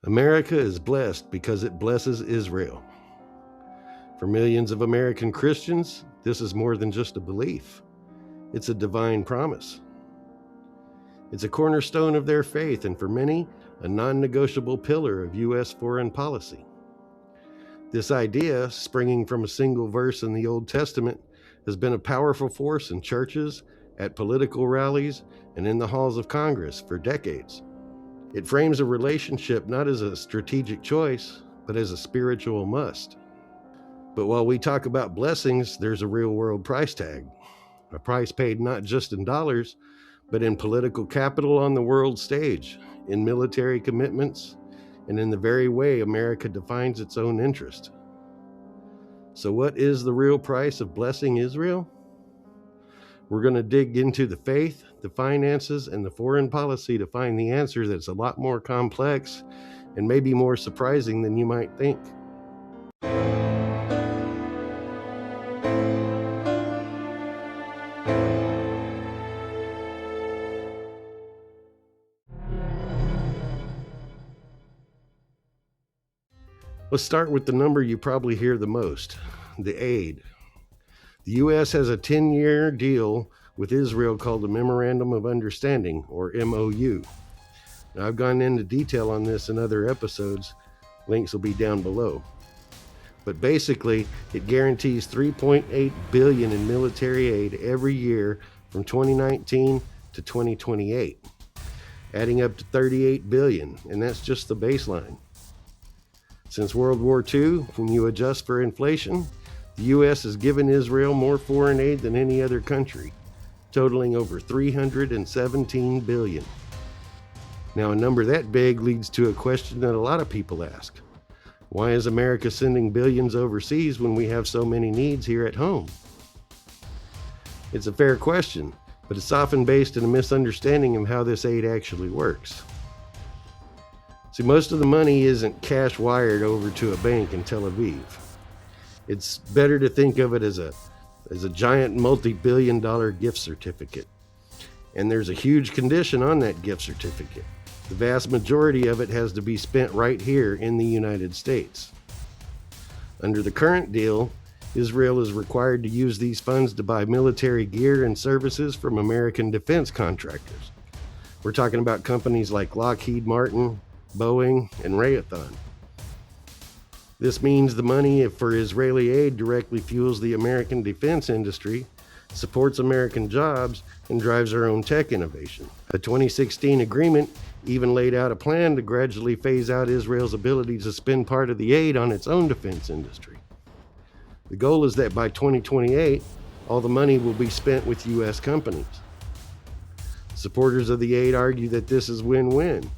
America is blessed because it blesses Israel. For millions of American Christians, this is more than just a belief. It's a divine promise. It's a cornerstone of their faith, and for many, a non-negotiable pillar of U.S. foreign policy. This idea, springing from a single verse in the Old Testament, has been a powerful force in churches, at political rallies, and in the halls of Congress for decades. It frames a relationship not as a strategic choice, but as a spiritual must. But while we talk about blessings, there's a real-world price tag. A price paid not just in dollars, but in political capital on the world stage, in military commitments, and in the very way America defines its own interest. So what is the real price of blessing Israel? We're going to dig into the faith, the finances, and the foreign policy to find the answer that's a lot more complex and maybe more surprising than you might think. Let's start with the number you probably hear the most, the aid. The U.S. has a 10-year deal with Israel called the Memorandum of Understanding, or MOU. Now, I've gone into detail on this in other episodes. Links will be down below. But basically, it guarantees $3.8 billion in military aid every year from 2019 to 2028, adding up to $38 billion, and that's just the baseline. Since World War II, when you adjust for inflation, the U.S. has given Israel more foreign aid than any other country, totaling over $317 billion. Now, a number that big leads to a question that a lot of people ask. Why is America sending billions overseas when we have so many needs here at home? It's a fair question, but it's often based in a misunderstanding of how this aid actually works. See, most of the money isn't cash wired over to a bank in Tel Aviv. It's better to think of it as a giant multi-billion-dollar gift certificate. And there's a huge condition on that gift certificate. The vast majority of it has to be spent right here in the United States. Under the current deal, Israel is required to use these funds to buy military gear and services from American defense contractors. We're talking about companies like Lockheed Martin, Boeing, and Raytheon. This means the money for Israeli aid directly fuels the American defense industry, supports American jobs, and drives our own tech innovation. The 2016 agreement even laid out a plan to gradually phase out Israel's ability to spend part of the aid on its own defense industry. The goal is that by 2028, all the money will be spent with U.S. companies. Supporters of the aid argue that this is win-win.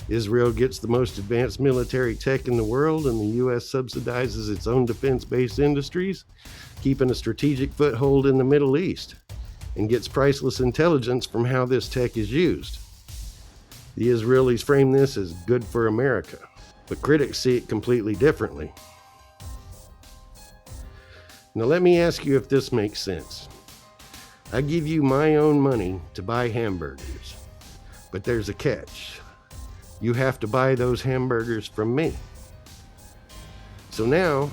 Israel gets the most advanced military tech in the world, and the U.S. subsidizes its own defense-based industries, keeping a strategic foothold in the Middle East, and gets priceless intelligence from how this tech is used. The Israelis frame this as good for America, but critics see it completely differently. Now let me ask you if this makes sense. I give you my own money to buy hamburgers, but there's a catch. You have to buy those hamburgers from me. So now,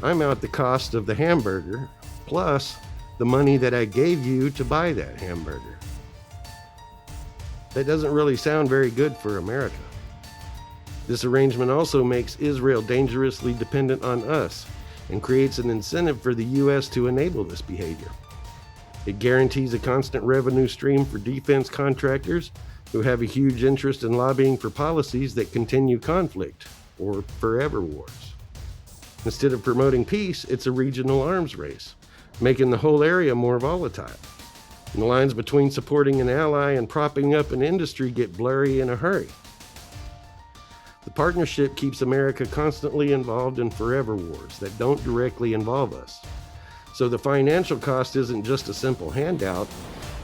I'm out the cost of the hamburger, plus the money that I gave you to buy that hamburger. That doesn't really sound very good for America. This arrangement also makes Israel dangerously dependent on us and creates an incentive for the U.S. to enable this behavior. It guarantees a constant revenue stream for defense contractors who have a huge interest in lobbying for policies that continue conflict, or forever wars. Instead of promoting peace, it's a regional arms race, making the whole area more volatile. And the lines between supporting an ally and propping up an industry get blurry in a hurry. The partnership keeps America constantly involved in forever wars that don't directly involve us. So the financial cost isn't just a simple handout,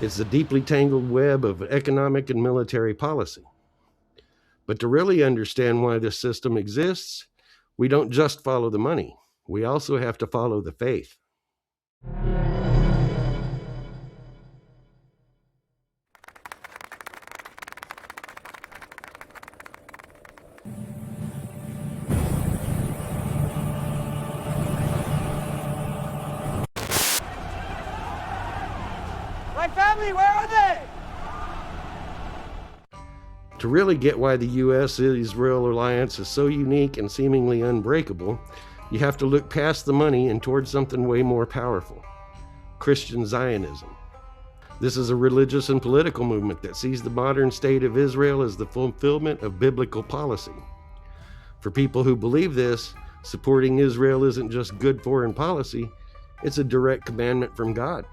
it's a deeply tangled web of economic and military policy. But to really understand why this system exists, we don't just follow the money. We also have to follow the faith. family, where are they? To really get why the U.S.-Israel alliance is so unique and seemingly unbreakable, you have to look past the money and towards something way more powerful: Christian Zionism. This is a religious and political movement that sees the modern state of Israel as the fulfillment of biblical policy. For people who believe this, supporting Israel isn't just good foreign policy, it's a direct commandment from God.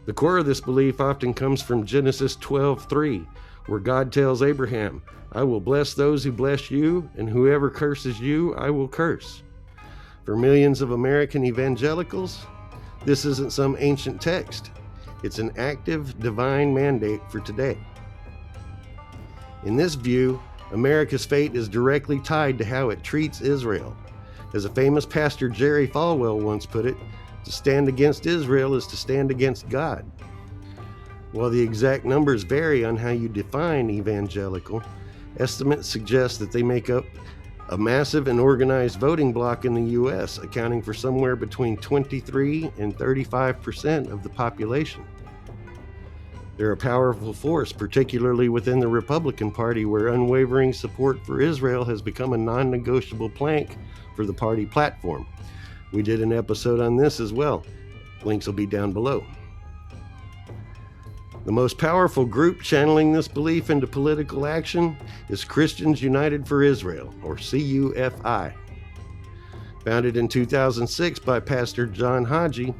The core of this belief often comes from Genesis 12:3, where God tells Abraham, "I will bless those who bless you, and whoever curses you, I will curse." For millions of American evangelicals, this isn't some ancient text. It's an active divine mandate for today. In this view, America's fate is directly tied to how it treats Israel. As a famous pastor Jerry Falwell once put it, to stand against Israel is to stand against God. While the exact numbers vary on how you define evangelical, estimates suggest that they make up a massive and organized voting bloc in the U.S., accounting for somewhere between 23 and 35% of the population. They're a powerful force, particularly within the Republican Party, where unwavering support for Israel has become a non-negotiable plank for the party platform. We did an episode on this as well. Links will be down below. The most powerful group channeling this belief into political action is Christians United for Israel, or CUFI. Founded in 2006 by Pastor John Haji,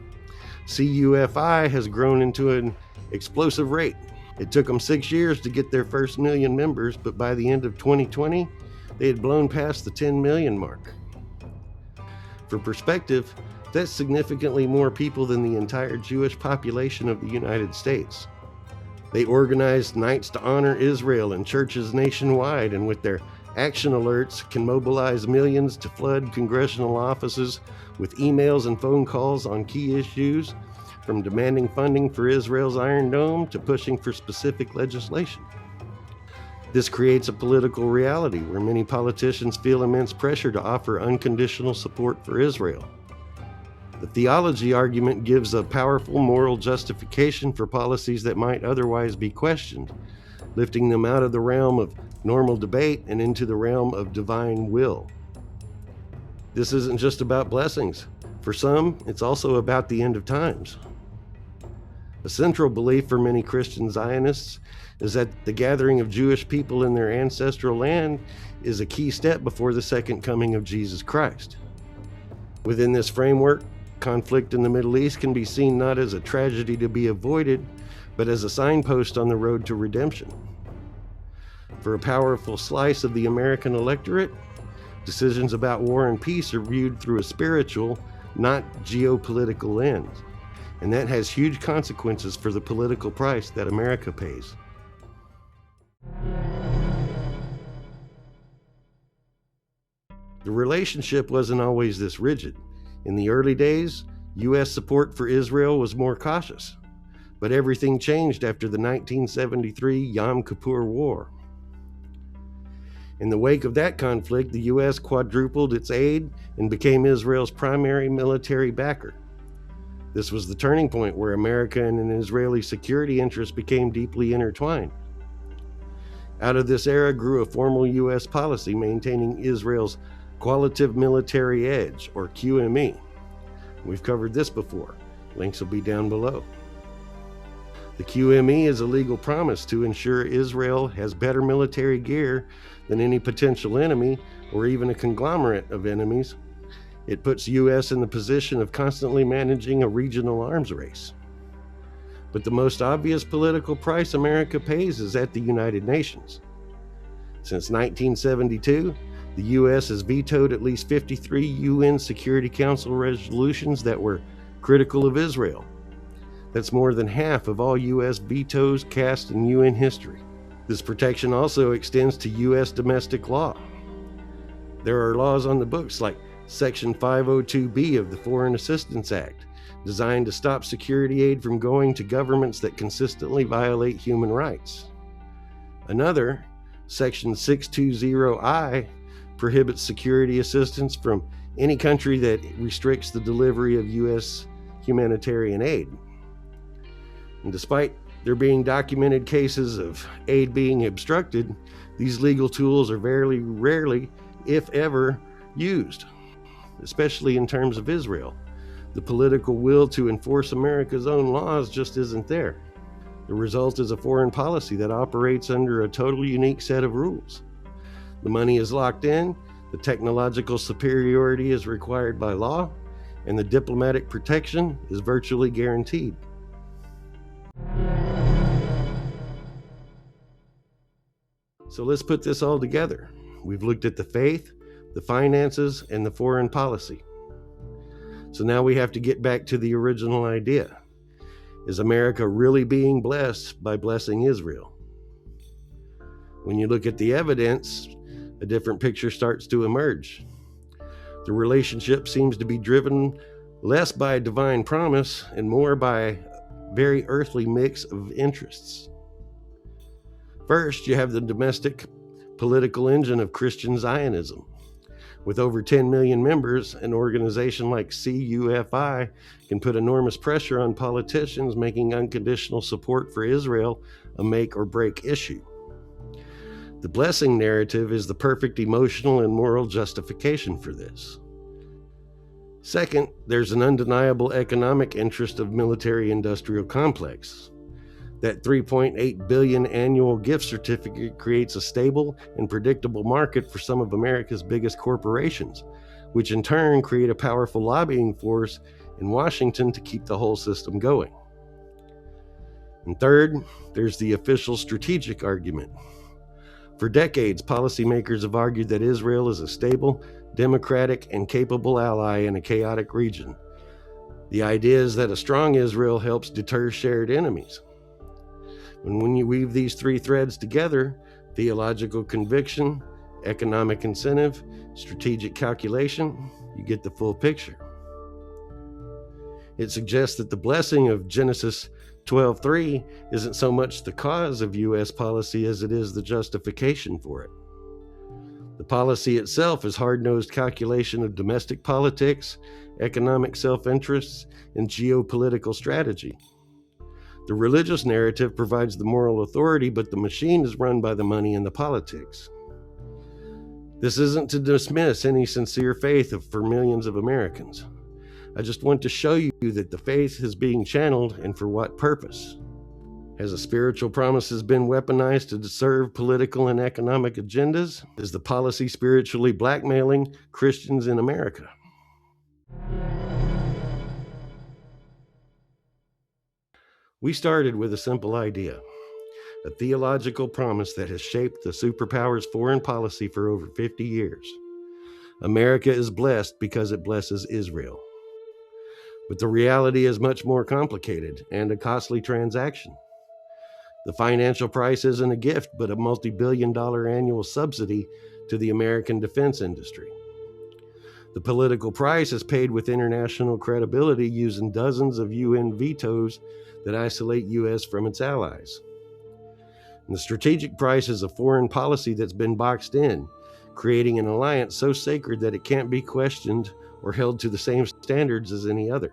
CUFI has grown into an explosive rate. It took them 6 years to get their first million members, but by the end of 2020, they had blown past the 10 million mark. For perspective, that's significantly more people than the entire Jewish population of the United States. They organized nights to honor Israel in churches nationwide, and with their action alerts can mobilize millions to flood congressional offices with emails and phone calls on key issues, from demanding funding for Israel's Iron Dome to pushing for specific legislation. This creates a political reality where many politicians feel immense pressure to offer unconditional support for Israel. The theology argument gives a powerful moral justification for policies that might otherwise be questioned, lifting them out of the realm of normal debate and into the realm of divine will. This isn't just about blessings. For some, it's also about the end of times. A central belief for many Christian Zionists is that the gathering of Jewish people in their ancestral land is a key step before the second coming of Jesus Christ. Within this framework, conflict in the Middle East can be seen not as a tragedy to be avoided, but as a signpost on the road to redemption. For a powerful slice of the American electorate, decisions about war and peace are viewed through a spiritual, not geopolitical lens, and that has huge consequences for the political price that America pays. The relationship wasn't always this rigid. In the early days, U.S. support for Israel was more cautious, but everything changed after the 1973 Yom Kippur War. In the wake of that conflict, the U.S. quadrupled its aid and became Israel's primary military backer. This was the turning point where America and an Israeli security interest became deeply intertwined. Out of this era grew a formal U.S. policy maintaining Israel's Qualitative Military Edge, or QME. We've covered this before. Links will be down below. The QME is a legal promise to ensure Israel has better military gear than any potential enemy or even a conglomerate of enemies. It puts U.S. in the position of constantly managing a regional arms race. But the most obvious political price America pays is at the United Nations. Since 1972, the U.S. has vetoed at least 53 UN Security Council resolutions that were critical of Israel. That's more than half of all U.S. vetoes cast in UN history. This protection also extends to U.S. domestic law. There are laws on the books like Section 502B of the Foreign Assistance Act, designed to stop security aid from going to governments that consistently violate human rights. Another, Section 620I, prohibits security assistance from any country that restricts the delivery of U.S. humanitarian aid. And despite there being documented cases of aid being obstructed, these legal tools are very rarely, if ever, used, especially in terms of Israel. The political will to enforce America's own laws just isn't there. The result is a foreign policy that operates under a totally unique set of rules. The money is locked in, the technological superiority is required by law, and the diplomatic protection is virtually guaranteed. So let's put this all together. We've looked at the faith, the finances, and the foreign policy. So now we have to get back to the original idea. Is America really being blessed by blessing Israel? When you look at the evidence, a different picture starts to emerge. The relationship seems to be driven less by divine promise and more by a very earthly mix of interests. First, you have the domestic political engine of Christian Zionism. With over 10 million members, an organization like CUFI can put enormous pressure on politicians, making unconditional support for Israel a make or break issue. The blessing narrative is the perfect emotional and moral justification for this. Second, there's an undeniable economic interest of military-industrial complex. That $3.8 billion annual gift certificate creates a stable and predictable market for some of America's biggest corporations, which in turn create a powerful lobbying force in Washington to keep the whole system going. And third, there's the official strategic argument. For decades, policymakers have argued that Israel is a stable, democratic, and capable ally in a chaotic region. The idea is that a strong Israel helps deter shared enemies. And when you weave these three threads together, theological conviction, economic incentive, strategic calculation, you get the full picture. It suggests that the blessing of Genesis 12:3 isn't so much the cause of U.S. policy as it is the justification for it. The policy itself is hard-nosed calculation of domestic politics, economic self-interests, and geopolitical strategy. The religious narrative provides the moral authority, but the machine is run by the money and the politics. This isn't to dismiss any sincere faith for millions of Americans. I just want to show you that the faith is being channeled, and for what purpose. Has a spiritual promise been weaponized to serve political and economic agendas? Is the policy spiritually blackmailing Christians in America? We started with a simple idea, a theological promise that has shaped the superpower's foreign policy for over 50 years. America is blessed because it blesses Israel. But the reality is much more complicated and a costly transaction. The financial price isn't a gift, but a multi-billion-dollar annual subsidy to the American defense industry. The political price is paid with international credibility using dozens of UN vetoes that isolate U.S. from its allies. And the strategic price is a foreign policy that's been boxed in, creating an alliance so sacred that it can't be questioned or held to the same standards as any other.